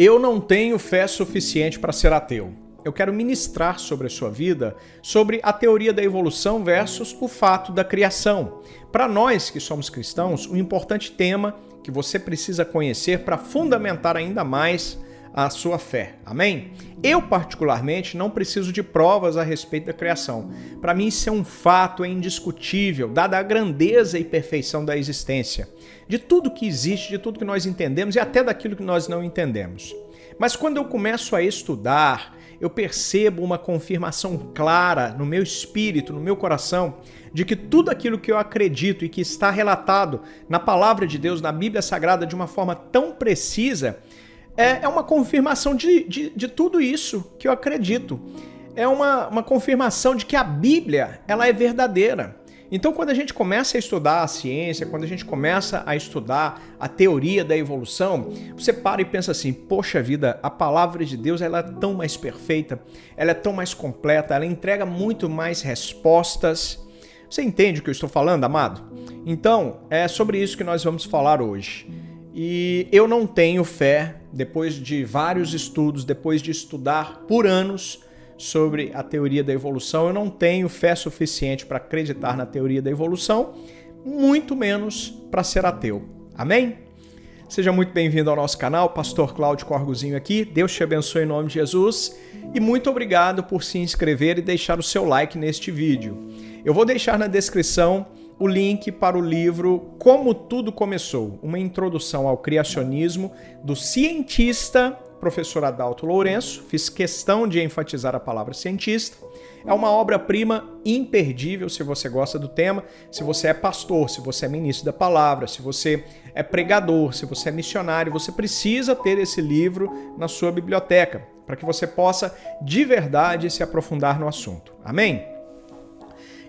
Eu não tenho fé suficiente para ser ateu. Eu quero ministrar sobre a sua vida, sobre a teoria da evolução versus o fato da criação. Para nós que somos cristãos, um importante tema que você precisa conhecer para fundamentar ainda mais a sua fé. Amém? Eu, particularmente, não preciso de provas a respeito da criação. Para mim, isso é um fato, é indiscutível, dada a grandeza e perfeição da existência. De tudo que existe, de tudo que nós entendemos e até daquilo que nós não entendemos. Mas quando eu começo a estudar, eu percebo uma confirmação clara no meu espírito, no meu coração, de que tudo aquilo que eu acredito e que está relatado na palavra de Deus, na Bíblia Sagrada, de uma forma tão precisa, é uma confirmação de tudo isso que eu acredito. É uma confirmação de que a Bíblia ela é verdadeira. Então, quando a gente começa a estudar a ciência, quando a gente começa a estudar a teoria da evolução, você para e pensa assim, poxa vida, a palavra de Deus ela é tão mais perfeita, ela é tão mais completa, ela entrega muito mais respostas. Você entende o que eu estou falando, amado? Então, é sobre isso que nós vamos falar hoje. E eu não tenho fé, depois de vários estudos, depois de estudar por anos sobre a teoria da evolução, eu não tenho fé suficiente para acreditar na teoria da evolução, muito menos para ser ateu. Amém? Seja muito bem-vindo ao nosso canal, Pastor Cláudio Corgozinho aqui, Deus te abençoe em nome de Jesus e muito obrigado por se inscrever e deixar o seu like neste vídeo. Eu vou deixar na descrição o link para o livro Como Tudo Começou, uma introdução ao criacionismo do cientista professor Adalto Lourenço. Fiz questão de enfatizar a palavra cientista. É uma obra-prima imperdível se você gosta do tema, se você é pastor, se você é ministro da palavra, se você é pregador, se você é missionário, você precisa ter esse livro na sua biblioteca, para que você possa de verdade se aprofundar no assunto. Amém?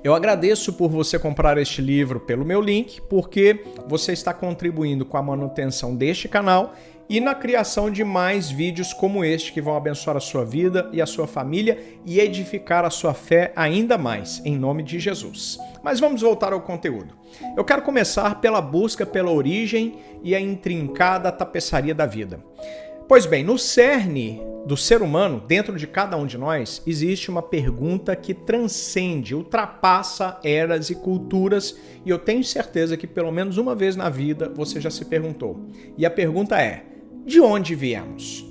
Eu agradeço por você comprar este livro pelo meu link, porque você está contribuindo com a manutenção deste canal e na criação de mais vídeos como este que vão abençoar a sua vida e a sua família e edificar a sua fé ainda mais, em nome de Jesus. Mas vamos voltar ao conteúdo. Eu quero começar pela busca pela origem e a intrincada tapeçaria da vida. Pois bem, no cerne do ser humano, dentro de cada um de nós, existe uma pergunta que transcende, ultrapassa eras e culturas, e eu tenho certeza que pelo menos uma vez na vida você já se perguntou. E a pergunta é: de onde viemos?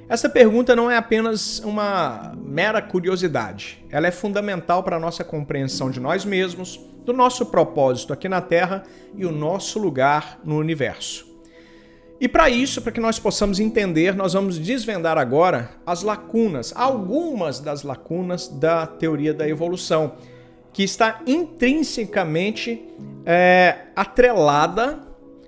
Essa pergunta não é apenas uma mera curiosidade, ela é fundamental para a nossa compreensão de nós mesmos, do nosso propósito aqui na Terra e o nosso lugar no universo. E para isso, para que nós possamos entender, nós vamos desvendar agora as lacunas, algumas das lacunas da teoria da evolução, que está intrinsecamente atrelada,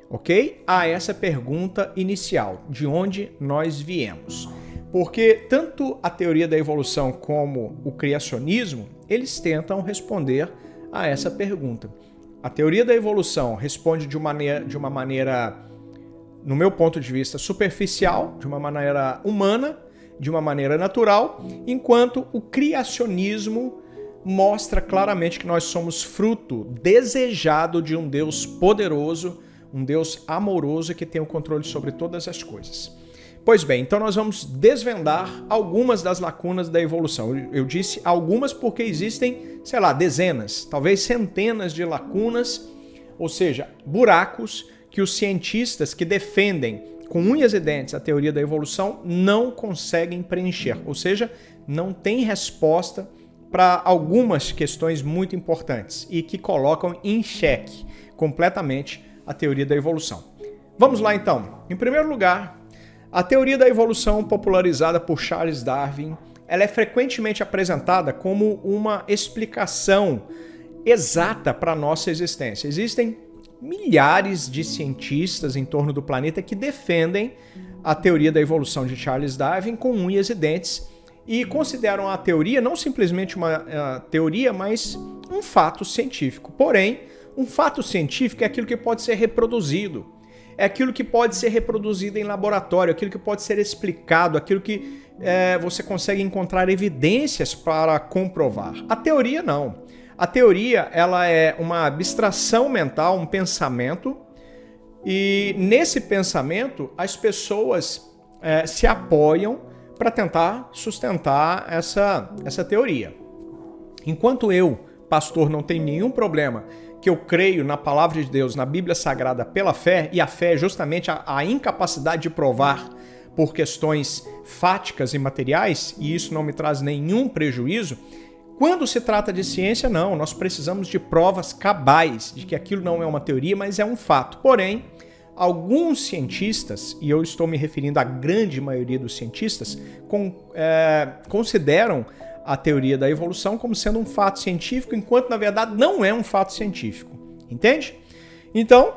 ok, a essa pergunta inicial, de onde nós viemos. Porque tanto a teoria da evolução como o criacionismo, eles tentam responder a essa pergunta. A teoria da evolução responde de uma maneira, no meu ponto de vista, superficial, de uma maneira humana, de uma maneira natural, enquanto o criacionismo mostra claramente que nós somos fruto desejado de um Deus poderoso, um Deus amoroso que tem o controle sobre todas as coisas. Pois bem, então nós vamos desvendar algumas das lacunas da evolução. Eu disse algumas porque existem, sei lá, dezenas, talvez centenas de lacunas, ou seja, buracos que os cientistas que defendem com unhas e dentes a teoria da evolução não conseguem preencher, ou seja, não tem resposta para algumas questões muito importantes e que colocam em xeque completamente a teoria da evolução. Vamos lá então. Em primeiro lugar, a teoria da evolução popularizada por Charles Darwin, ela é frequentemente apresentada como uma explicação exata para a nossa existência. Existem milhares de cientistas em torno do planeta que defendem a teoria da evolução de Charles Darwin com unhas e dentes e consideram a teoria não simplesmente uma teoria, mas um fato científico. Porém, um fato científico é aquilo que pode ser reproduzido, é aquilo que pode ser reproduzido em laboratório, aquilo que pode ser explicado, aquilo que você consegue encontrar evidências para comprovar. A teoria não. A teoria ela é uma abstração mental, um pensamento, e nesse pensamento as pessoas se apoiam para tentar sustentar essa teoria. Enquanto eu, pastor, não tenho nenhum problema que eu creio na palavra de Deus, na Bíblia Sagrada pela fé, e a fé é justamente a incapacidade de provar por questões fáticas e materiais, e isso não me traz nenhum prejuízo. Quando se trata de ciência, não, nós precisamos de provas cabais de que aquilo não é uma teoria, mas é um fato. Porém, alguns cientistas, e eu estou me referindo à grande maioria dos cientistas, consideram a teoria da evolução como sendo um fato científico, enquanto na verdade não é um fato científico. Entende? Então,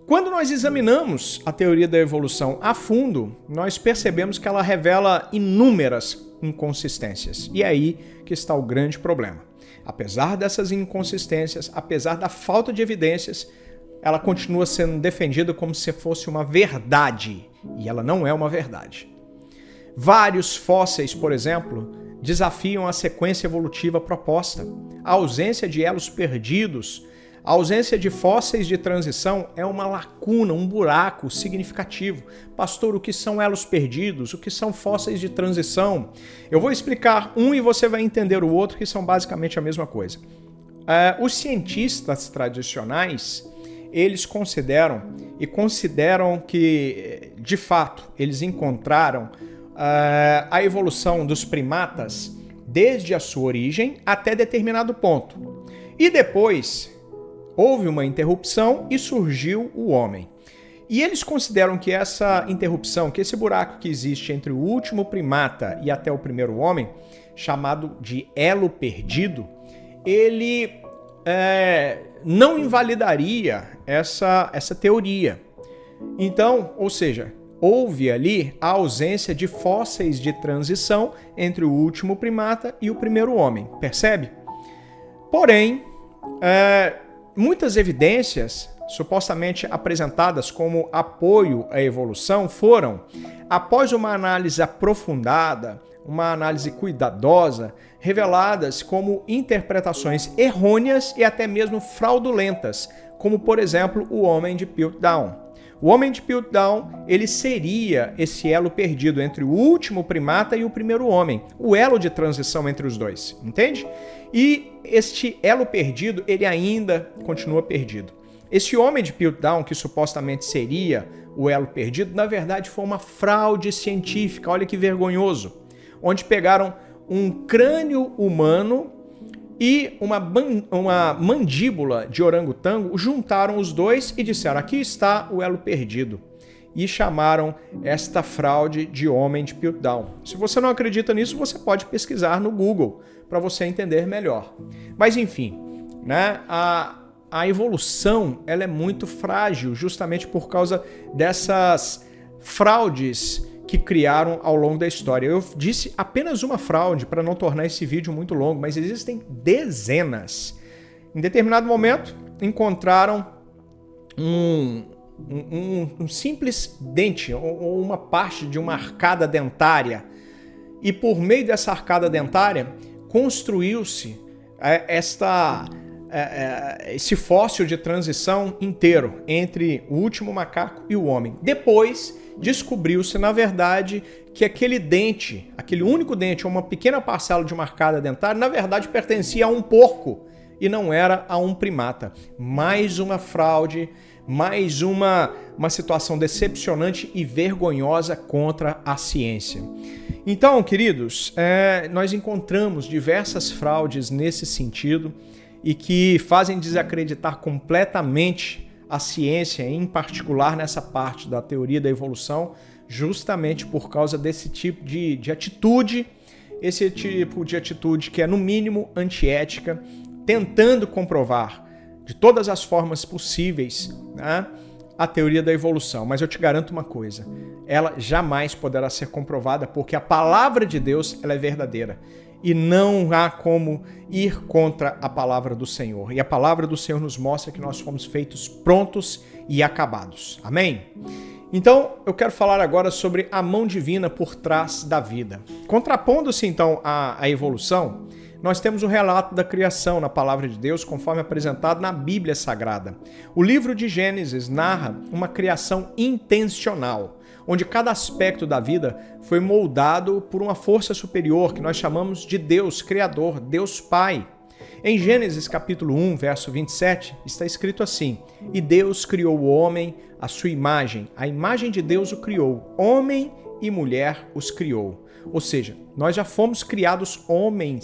quando nós examinamos a teoria da evolução a fundo, nós percebemos que ela revela inúmeras inconsistências. E é aí que está o grande problema. Apesar dessas inconsistências, apesar da falta de evidências, ela continua sendo defendida como se fosse uma verdade. E ela não é uma verdade. Vários fósseis, por exemplo, desafiam a sequência evolutiva proposta. A ausência de elos perdidos, a ausência de fósseis de transição é uma lacuna, um buraco significativo. Pastor, o que são elos perdidos? O que são fósseis de transição? Eu vou explicar um e você vai entender o outro, que são basicamente a mesma coisa. Os cientistas tradicionais, eles consideram que, de fato, eles encontraram a evolução dos primatas desde a sua origem até determinado ponto. E depois houve uma interrupção e surgiu o homem. E eles consideram que essa interrupção, que esse buraco que existe entre o último primata e até o primeiro homem, chamado de elo perdido, ele não invalidaria essa teoria. Então, ou seja, houve ali a ausência de fósseis de transição entre o último primata e o primeiro homem, percebe? Porém, muitas evidências supostamente apresentadas como apoio à evolução foram, após uma análise aprofundada, uma análise cuidadosa, reveladas como interpretações errôneas e até mesmo fraudulentas, como por exemplo o homem de Piltdown. O homem de Piltdown, ele seria esse elo perdido entre o último primata e o primeiro homem, o elo de transição entre os dois, entende? E este elo perdido, ele ainda continua perdido. Esse homem de Piltdown, que supostamente seria o elo perdido, na verdade foi uma fraude científica, olha que vergonhoso, onde pegaram um crânio humano e uma mandíbula de orangotango, juntaram os dois e disseram, aqui está o elo perdido. E chamaram esta fraude de homem de Piltdown. Se você não acredita nisso, você pode pesquisar no Google para você entender melhor. Mas enfim, né, a evolução ela é muito frágil justamente por causa dessas fraudes que criaram ao longo da história. Eu disse apenas uma fraude para não tornar esse vídeo muito longo, mas existem dezenas. Em determinado momento, encontraram um simples dente, ou uma parte de uma arcada dentária. E por meio dessa arcada dentária, construiu-se esse fóssil de transição inteiro entre o último macaco e o homem. Depois, descobriu-se, na verdade, que aquele dente, aquele único dente, ou uma pequena parcela de uma arcada dentária, na verdade pertencia a um porco e não era a um primata. Mais uma fraude, mais uma situação decepcionante e vergonhosa contra a ciência. Então, queridos, nós encontramos diversas fraudes nesse sentido e que fazem desacreditar completamente a ciência, em particular nessa parte da teoria da evolução, justamente por causa desse tipo de atitude, esse tipo de atitude que é no mínimo antiética, tentando comprovar de todas as formas possíveis, né, a teoria da evolução. Mas eu te garanto uma coisa, ela jamais poderá ser comprovada porque a palavra de Deus ela é verdadeira. E não há como ir contra a palavra do Senhor. E a palavra do Senhor nos mostra que nós fomos feitos prontos e acabados. Amém? Então, eu quero falar agora sobre a mão divina por trás da vida. Contrapondo-se, então, à evolução, nós temos o relato da criação na palavra de Deus, conforme apresentado na Bíblia Sagrada. O livro de Gênesis narra uma criação intencional, onde cada aspecto da vida foi moldado por uma força superior que nós chamamos de Deus Criador, Deus Pai. Em Gênesis capítulo 1, verso 27, está escrito assim: E Deus criou o homem à sua imagem, a imagem de Deus o criou, homem e mulher os criou. Ou seja, nós já fomos criados homem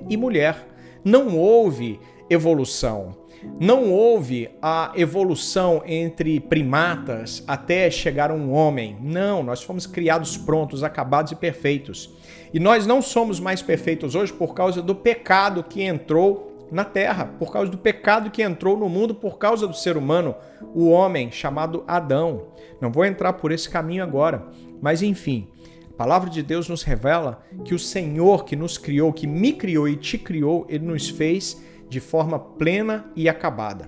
e mulher. Não houve evolução. Não houve a evolução entre primatas até chegar a um homem. Não, nós fomos criados prontos, acabados e perfeitos. E nós não somos mais perfeitos hoje por causa do pecado que entrou na Terra, por causa do pecado que entrou no mundo por causa do ser humano, o homem chamado Adão. Não vou entrar por esse caminho agora, mas enfim, a palavra de Deus nos revela que o Senhor que nos criou, que me criou e te criou, Ele nos fez de forma plena e acabada.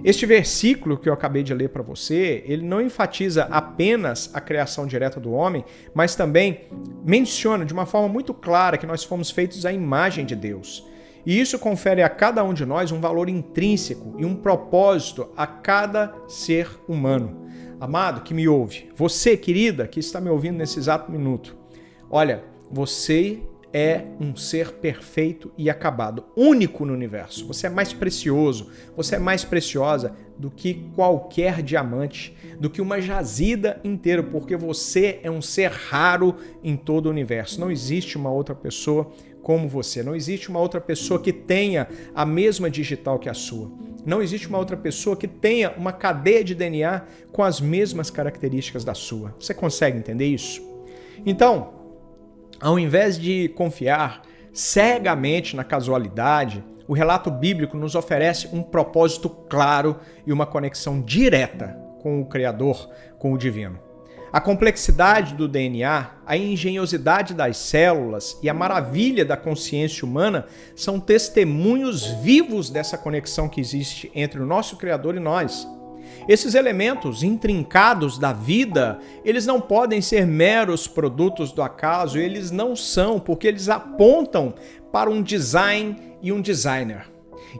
Este versículo que eu acabei de ler para você, ele não enfatiza apenas a criação direta do homem, mas também menciona de uma forma muito clara que nós fomos feitos à imagem de Deus. E isso confere a cada um de nós um valor intrínseco e um propósito a cada ser humano. Amado que me ouve, você, querida, que está me ouvindo nesse exato minuto, olha, você é um ser perfeito e acabado, único no universo. Você é mais precioso, você é mais preciosa do que qualquer diamante, do que uma jazida inteira, porque você é um ser raro em todo o universo. Não existe uma outra pessoa como você, não existe uma outra pessoa que tenha a mesma digital que a sua. Não existe uma outra pessoa que tenha uma cadeia de DNA com as mesmas características da sua. Você consegue entender isso? Então, ao invés de confiar cegamente na casualidade, o relato bíblico nos oferece um propósito claro e uma conexão direta com o Criador, com o Divino. A complexidade do DNA, a engenhosidade das células e a maravilha da consciência humana são testemunhos vivos dessa conexão que existe entre o nosso Criador e nós. Esses elementos intrincados da vida, eles não podem ser meros produtos do acaso, eles não são, porque eles apontam para um design e um designer.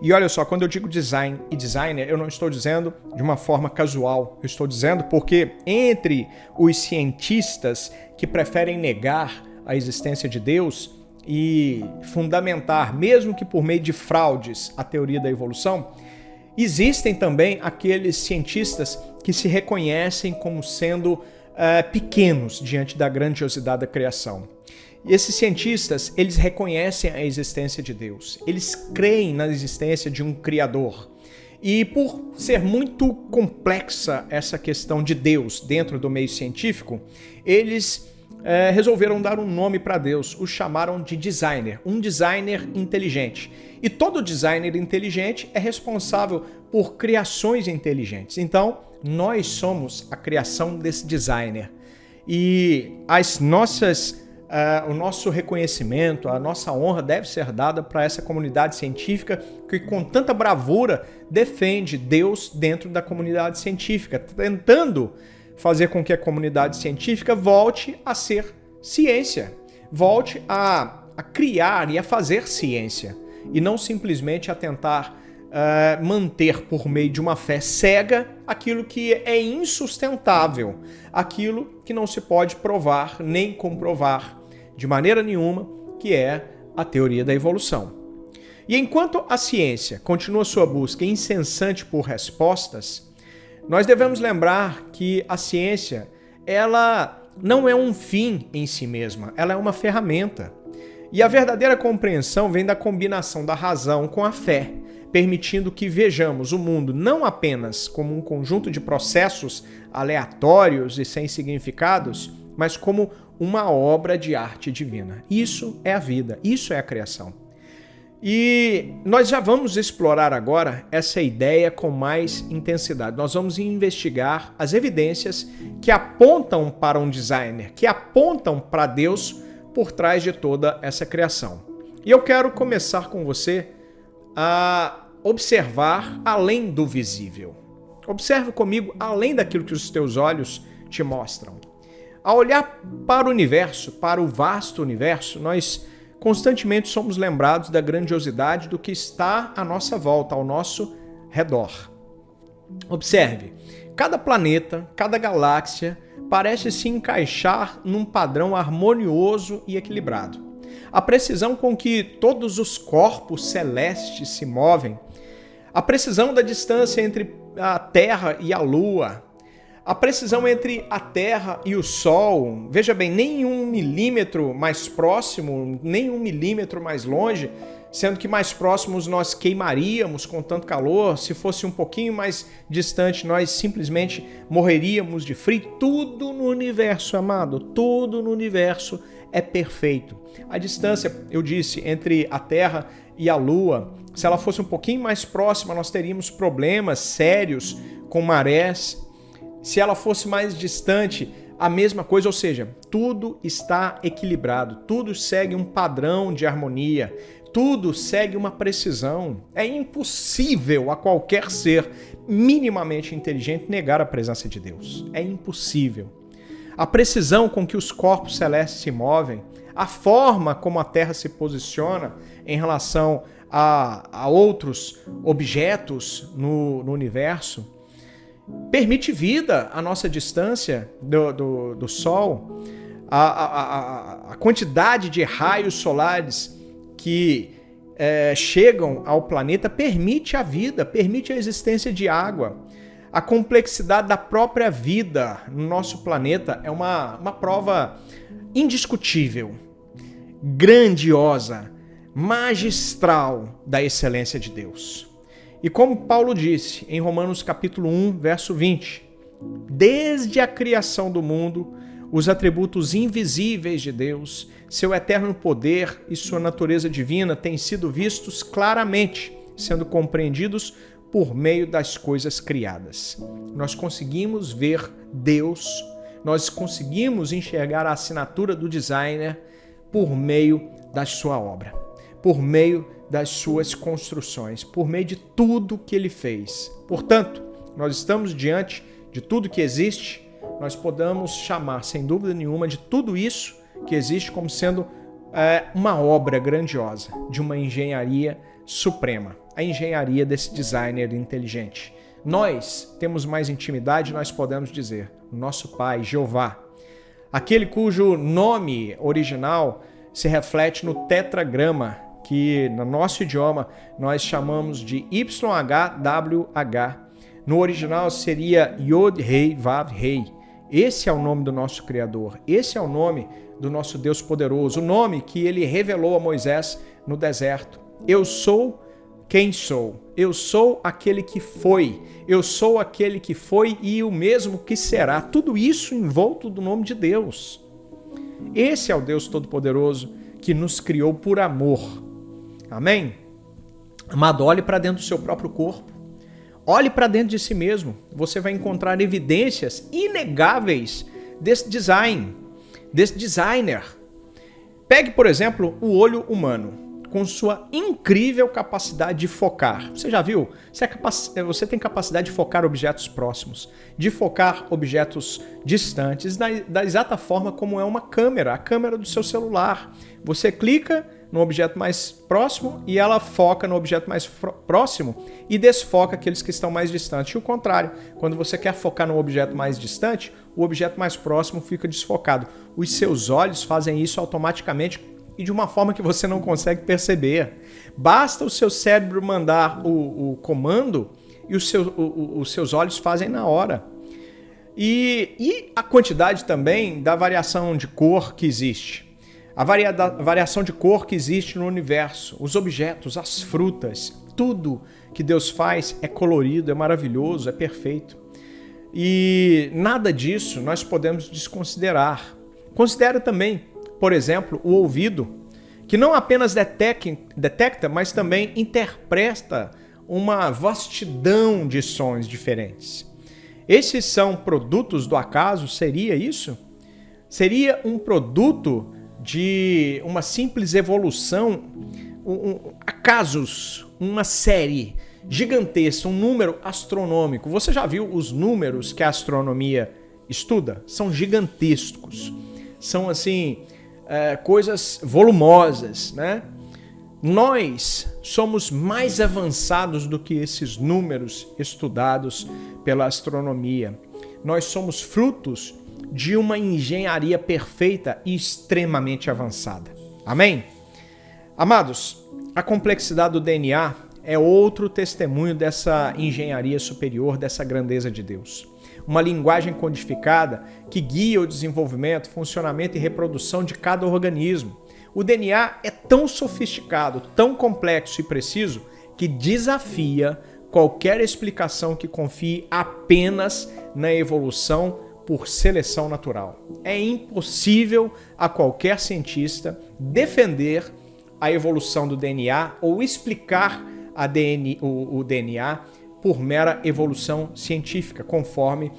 E olha só, quando eu digo design e designer, eu não estou dizendo de uma forma casual, eu estou dizendo porque entre os cientistas que preferem negar a existência de Deus e fundamentar, mesmo que por meio de fraudes, a teoria da evolução, existem também aqueles cientistas que se reconhecem como sendo pequenos diante da grandiosidade da criação. E esses cientistas, eles reconhecem a existência de Deus. Eles creem na existência de um Criador. E por ser muito complexa essa questão de Deus dentro do meio científico, eles resolveram dar um nome para Deus, o chamaram de designer, um designer inteligente. E todo designer inteligente é responsável por criações inteligentes. Então, nós somos a criação desse designer. E o nosso reconhecimento, a nossa honra deve ser dada para essa comunidade científica que com tanta bravura defende Deus dentro da comunidade científica, tentando fazer com que a comunidade científica volte a ser ciência, volte a criar e a fazer ciência, e não simplesmente a tentar manter por meio de uma fé cega aquilo que é insustentável, aquilo que não se pode provar nem comprovar de maneira nenhuma, que é a teoria da evolução. E enquanto a ciência continua sua busca incessante por respostas, nós devemos lembrar que a ciência, ela não é um fim em si mesma, ela é uma ferramenta. E a verdadeira compreensão vem da combinação da razão com a fé, permitindo que vejamos o mundo não apenas como um conjunto de processos aleatórios e sem significados, mas como uma obra de arte divina. Isso é a vida, isso é a criação. E nós já vamos explorar agora essa ideia com mais intensidade. Nós vamos investigar as evidências que apontam para um designer, que apontam para Deus por trás de toda essa criação. E eu quero começar com você a observar além do visível. Observe comigo além daquilo que os teus olhos te mostram. Ao olhar para o universo, para o vasto universo, nós constantemente somos lembrados da grandiosidade do que está à nossa volta, ao nosso redor. Observe, cada planeta, cada galáxia parece se encaixar num padrão harmonioso e equilibrado. A precisão com que todos os corpos celestes se movem, a precisão da distância entre a Terra e a Lua, a precisão entre a Terra e o Sol, veja bem, nem 1 milímetro mais próximo, nem 1 milímetro mais longe, sendo que mais próximos nós queimaríamos com tanto calor, se fosse um pouquinho mais distante nós simplesmente morreríamos de frio. Tudo no universo, amado, tudo no universo é perfeito. A distância, eu disse, entre a Terra e a Lua, se ela fosse um pouquinho mais próxima, nós teríamos problemas sérios com marés. Se ela fosse mais distante, a mesma coisa, ou seja, tudo está equilibrado, tudo segue um padrão de harmonia, tudo segue uma precisão. É impossível a qualquer ser minimamente inteligente negar a presença de Deus. É impossível. A precisão com que os corpos celestes se movem, a forma como a Terra se posiciona em relação a outros objetos no universo, permite vida à nossa distância do Sol, a quantidade de raios solares que chegam ao planeta permite a vida, permite a existência de água. A complexidade da própria vida no nosso planeta é uma prova indiscutível, grandiosa, magistral da excelência de Deus. E como Paulo disse em Romanos capítulo 1, verso 20, desde a criação do mundo, os atributos invisíveis de Deus, seu eterno poder e sua natureza divina têm sido vistos claramente, sendo compreendidos por meio das coisas criadas. Nós conseguimos ver Deus, nós conseguimos enxergar a assinatura do designer por meio da sua obra, por meio das suas construções, por meio de tudo que ele fez. Portanto, nós estamos diante de tudo que existe, nós podemos chamar, sem dúvida nenhuma, de tudo isso que existe como sendo uma obra grandiosa, de uma engenharia suprema, a engenharia desse designer inteligente. Nós temos mais intimidade, nós podemos dizer, nosso Pai, Jeová, aquele cujo nome original se reflete no tetragrama, que no nosso idioma nós chamamos de YHWH. No original seria Yod Rei Vav Rei. Esse é o nome do nosso Criador, esse é o nome do nosso Deus poderoso, o nome que ele revelou a Moisés no deserto. Eu sou quem sou, eu sou aquele que foi, eu sou aquele que foi e o mesmo que será. Tudo isso envolto do nome de Deus. Esse é o Deus Todo-Poderoso que nos criou por amor. Amém? Amado, olhe para dentro do seu próprio corpo. Olhe para dentro de si mesmo. Você vai encontrar evidências inegáveis desse design, desse designer. Pegue, por exemplo, o olho humano, com sua incrível capacidade de focar. Você já viu? Você tem capacidade de focar objetos próximos, de focar objetos distantes, da exata forma como é uma câmera, a câmera do seu celular. Você clica no objeto mais próximo e ela foca no objeto mais próximo e desfoca aqueles que estão mais distantes. E o contrário, quando você quer focar no objeto mais distante, o objeto mais próximo fica desfocado. Os seus olhos fazem isso automaticamente e de uma forma que você não consegue perceber. Basta o seu cérebro mandar o comando e os seus olhos fazem na hora. E a quantidade também da variação de cor que existe. A variação de cor que existe no universo, os objetos, as frutas, tudo que Deus faz é colorido, é maravilhoso, é perfeito. E nada disso nós podemos desconsiderar. Considere também, por exemplo, o ouvido, que não apenas detecta, mas também interpreta uma vastidão de sons diferentes. Esses são produtos do acaso? Seria isso? Seria um produto de uma simples evolução, acasos, uma série gigantesca, um número astronômico. Você já viu os números que a astronomia estuda? São gigantescos. São assim, coisas volumosas, né? Nós somos mais avançados do que esses números estudados pela astronomia. Nós somos frutos de uma engenharia perfeita e extremamente avançada. Amém? Amados, a complexidade do DNA é outro testemunho dessa engenharia superior, dessa grandeza de Deus. Uma linguagem codificada que guia o desenvolvimento, funcionamento e reprodução de cada organismo. O DNA é tão sofisticado, tão complexo e preciso que desafia qualquer explicação que confie apenas na evolução por seleção natural. É impossível a qualquer cientista defender a evolução do DNA ou explicar o DNA por mera evolução científica, conforme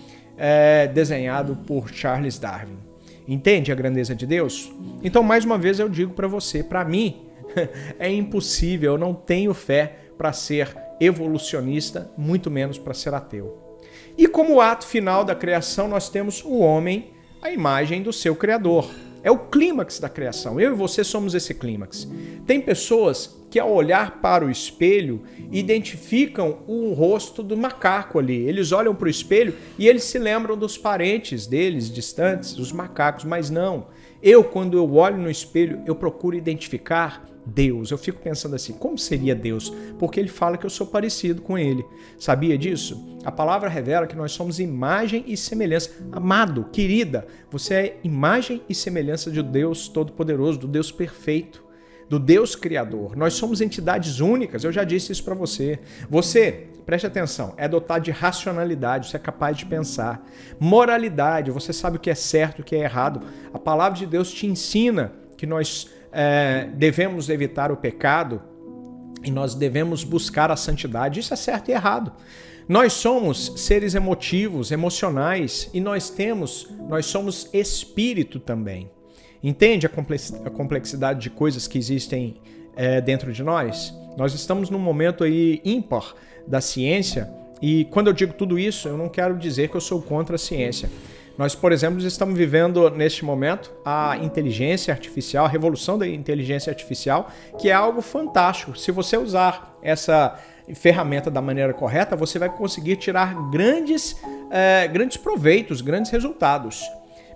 desenhado por Charles Darwin. Entende a grandeza de Deus? Então, mais uma vez eu digo para você, para mim, é impossível, eu não tenho fé para ser evolucionista, muito menos para ser ateu. E como ato final da criação, nós temos o homem, a imagem do seu Criador. É o clímax da criação. Eu e você somos esse clímax. Tem pessoas que, ao olhar para o espelho, identificam o rosto do macaco ali. Eles olham para o espelho e eles se lembram dos parentes deles, distantes, os macacos, mas não. Quando eu olho no espelho, eu procuro identificar Deus. Eu fico pensando assim, como seria Deus? Porque ele fala que eu sou parecido com ele. Sabia disso? A palavra revela que nós somos imagem e semelhança. Amado, querida, você é imagem e semelhança de Deus Todo-Poderoso, do Deus perfeito, do Deus Criador. Nós somos entidades únicas, eu já disse isso para você. Você, preste atenção, é dotado de racionalidade, você é capaz de pensar. Moralidade, você sabe o que é certo e o que é errado. A palavra de Deus te ensina que nós devemos evitar o pecado e nós devemos buscar a santidade. Isso é certo e errado. Nós somos seres emotivos, emocionais e nós somos espírito também. Entende a complexidade de coisas que existem dentro de nós? Nós estamos num momento aí ímpar da ciência e quando eu digo tudo isso, eu não quero dizer que eu sou contra a ciência. Nós, por exemplo, estamos vivendo neste momento a inteligência artificial, a revolução da inteligência artificial, que é algo fantástico. Se você usar essa ferramenta da maneira correta, você vai conseguir tirar grandes proveitos, grandes resultados.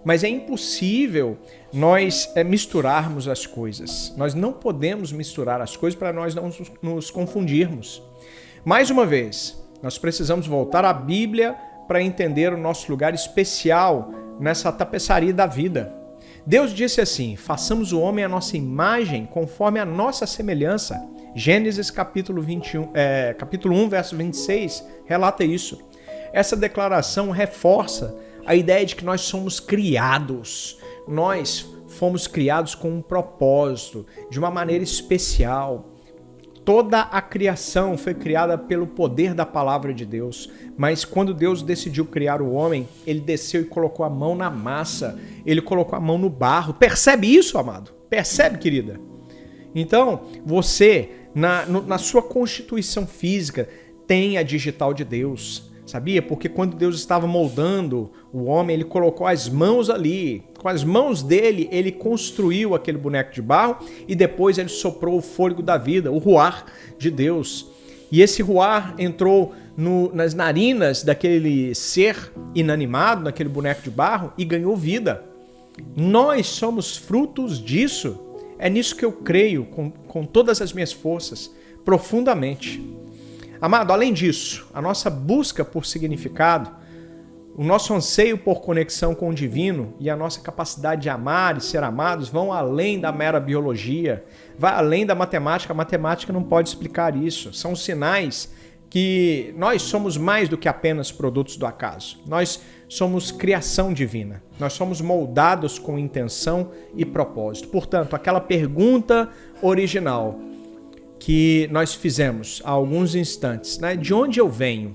Mas é impossível nós misturarmos as coisas. Nós não podemos misturar as coisas para nós não nos confundirmos. Mais uma vez, nós precisamos voltar à Bíblia para entender o nosso lugar especial nessa tapeçaria da vida. Deus disse assim, façamos o homem à nossa imagem, conforme a nossa semelhança. Gênesis capítulo 1, verso 26, relata isso. Essa declaração reforça a ideia de que nós somos criados. Nós fomos criados com um propósito, de uma maneira especial. Toda a criação foi criada pelo poder da palavra de Deus, mas quando Deus decidiu criar o homem, ele desceu e colocou a mão na massa, ele colocou a mão no barro. Percebe isso, amado? Percebe, querida? Então, você, na sua constituição física, tem a digital de Deus. Sabia? Porque quando Deus estava moldando o homem, ele colocou as mãos ali. Com as mãos dele, ele construiu aquele boneco de barro e depois ele soprou o fôlego da vida, o ruar de Deus. E esse ruar entrou nas narinas daquele ser inanimado, naquele boneco de barro, e ganhou vida. Nós somos frutos disso. É nisso que eu creio com todas as minhas forças, profundamente. Amado, além disso, a nossa busca por significado, o nosso anseio por conexão com o divino e a nossa capacidade de amar e ser amados vão além da mera biologia, vai além da matemática. A matemática não pode explicar isso. São sinais que nós somos mais do que apenas produtos do acaso. Nós somos criação divina. Nós somos moldados com intenção e propósito. Portanto, aquela pergunta original que nós fizemos há alguns instantes, né? De onde eu venho?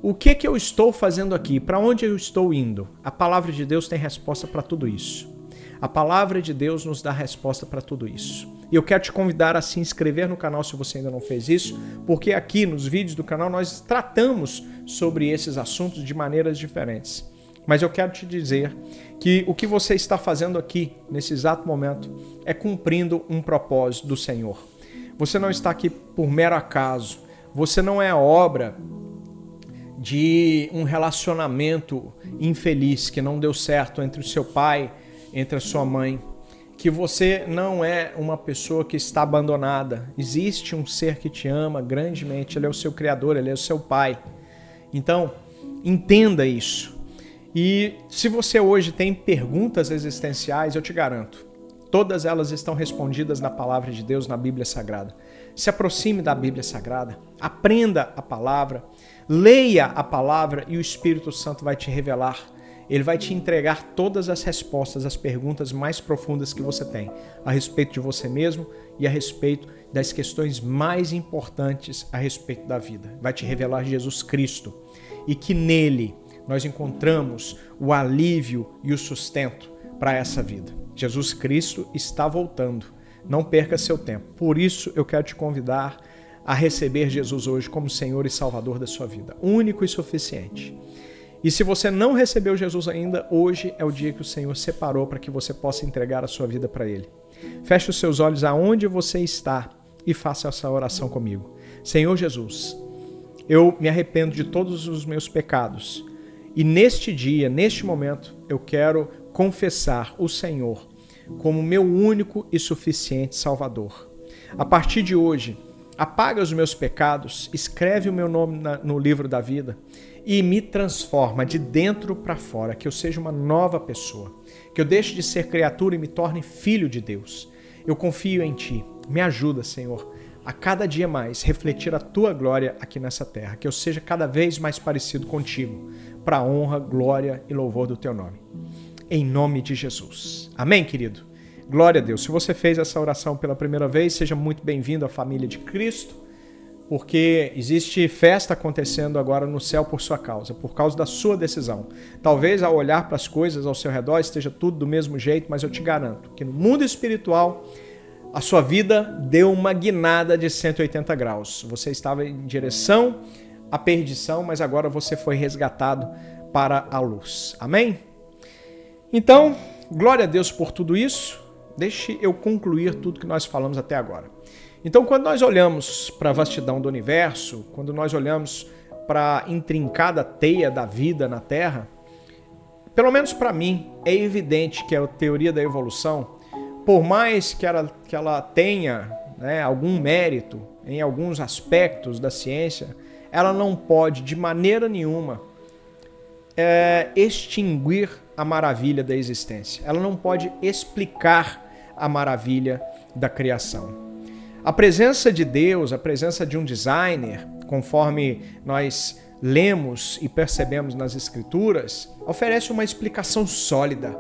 O que eu estou fazendo aqui? Para onde eu estou indo? A palavra de Deus tem resposta para tudo isso. A palavra de Deus nos dá resposta para tudo isso. E eu quero te convidar a se inscrever no canal se você ainda não fez isso, porque aqui nos vídeos do canal nós tratamos sobre esses assuntos de maneiras diferentes. Mas eu quero te dizer que o que você está fazendo aqui, nesse exato momento, é cumprindo um propósito do Senhor. Você não está aqui por mero acaso. Você não é obra de um relacionamento infeliz que não deu certo entre o seu pai, entre a sua mãe. Que você não é uma pessoa que está abandonada. Existe um ser que te ama grandemente. Ele é o seu Criador, ele é o seu Pai. Então, entenda isso. E se você hoje tem perguntas existenciais, eu te garanto, todas elas estão respondidas na palavra de Deus, na Bíblia Sagrada. Se aproxime da Bíblia Sagrada, aprenda a palavra, leia a palavra e o Espírito Santo vai te revelar. Ele vai te entregar todas as respostas às perguntas mais profundas que você tem a respeito de você mesmo e a respeito das questões mais importantes a respeito da vida. Vai te revelar Jesus Cristo e que nele nós encontramos o alívio e o sustento para essa vida. Jesus Cristo está voltando. Não perca seu tempo. Por isso eu quero te convidar a receber Jesus hoje como Senhor e Salvador da sua vida. Único e suficiente. E se você não recebeu Jesus ainda, hoje é o dia que o Senhor separou para que você possa entregar a sua vida para Ele. Feche os seus olhos aonde você está e faça essa oração comigo. Senhor Jesus, eu me arrependo de todos os meus pecados. E neste dia, neste momento, eu quero confessar o Senhor como meu único e suficiente Salvador. A partir de hoje, apaga os meus pecados, escreve o meu nome no livro da vida e me transforma de dentro para fora, que eu seja uma nova pessoa, que eu deixe de ser criatura e me torne filho de Deus. Eu confio em Ti. Me ajuda, Senhor, a cada dia mais refletir a Tua glória aqui nessa terra, que eu seja cada vez mais parecido contigo, para a honra, glória e louvor do Teu nome. Em nome de Jesus. Amém, querido? Glória a Deus. Se você fez essa oração pela primeira vez, seja muito bem-vindo à família de Cristo, porque existe festa acontecendo agora no céu por sua causa, por causa da sua decisão. Talvez ao olhar para as coisas ao seu redor esteja tudo do mesmo jeito, mas eu te garanto que no mundo espiritual a sua vida deu uma guinada de 180 graus. Você estava em direção à perdição, mas agora você foi resgatado para a luz. Amém? Então, glória a Deus por tudo isso. Deixe eu concluir tudo que nós falamos até agora. Então, quando nós olhamos para a vastidão do universo, quando nós olhamos para a intrincada teia da vida na Terra, pelo menos para mim, é evidente que a teoria da evolução, por mais que ela tenha, né, algum mérito em alguns aspectos da ciência, ela não pode, de maneira nenhuma, extinguir a maravilha da existência. Ela não pode explicar a maravilha da criação. A presença de Deus, a presença de um designer, conforme nós lemos e percebemos nas Escrituras, oferece uma explicação sólida,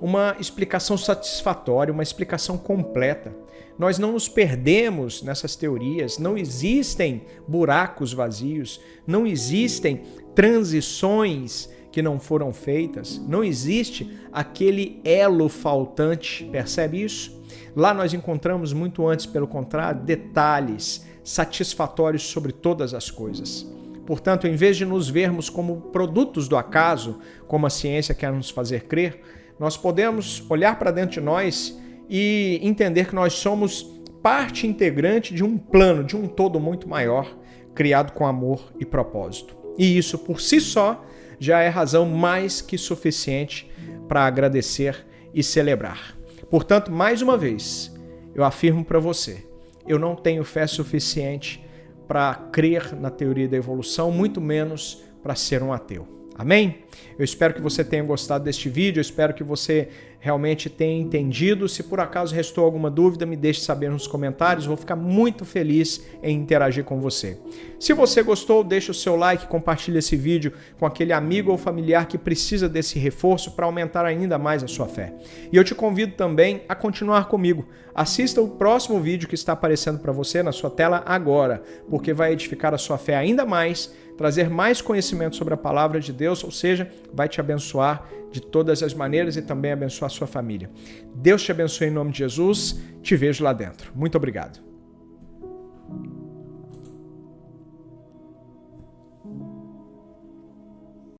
uma explicação satisfatória, uma explicação completa. Nós não nos perdemos nessas teorias, não existem buracos vazios, não existem transições que não foram feitas, não existe aquele elo faltante, percebe isso? Lá nós encontramos muito antes, pelo contrário, detalhes satisfatórios sobre todas as coisas. Portanto, em vez de nos vermos como produtos do acaso, como a ciência quer nos fazer crer, nós podemos olhar para dentro de nós e entender que nós somos parte integrante de um plano, de um todo muito maior, criado com amor e propósito. E isso, por si só, já é razão mais que suficiente para agradecer e celebrar. Portanto, mais uma vez, eu afirmo para você, eu não tenho fé suficiente para crer na teoria da evolução, muito menos para ser um ateu. Amém? Eu espero que você tenha gostado deste vídeo, eu espero que você realmente tenha entendido. Se por acaso restou alguma dúvida, me deixe saber nos comentários, vou ficar muito feliz em interagir com você. Se você gostou, deixa o seu like, compartilha esse vídeo com aquele amigo ou familiar que precisa desse reforço para aumentar ainda mais a sua fé. E eu te convido também a continuar comigo. Assista o próximo vídeo que está aparecendo para você na sua tela agora, porque vai edificar a sua fé ainda mais, trazer mais conhecimento sobre a palavra de Deus, ou seja, vai te abençoar de todas as maneiras e também abençoar a sua família. Deus te abençoe em nome de Jesus, te vejo lá dentro. Muito obrigado.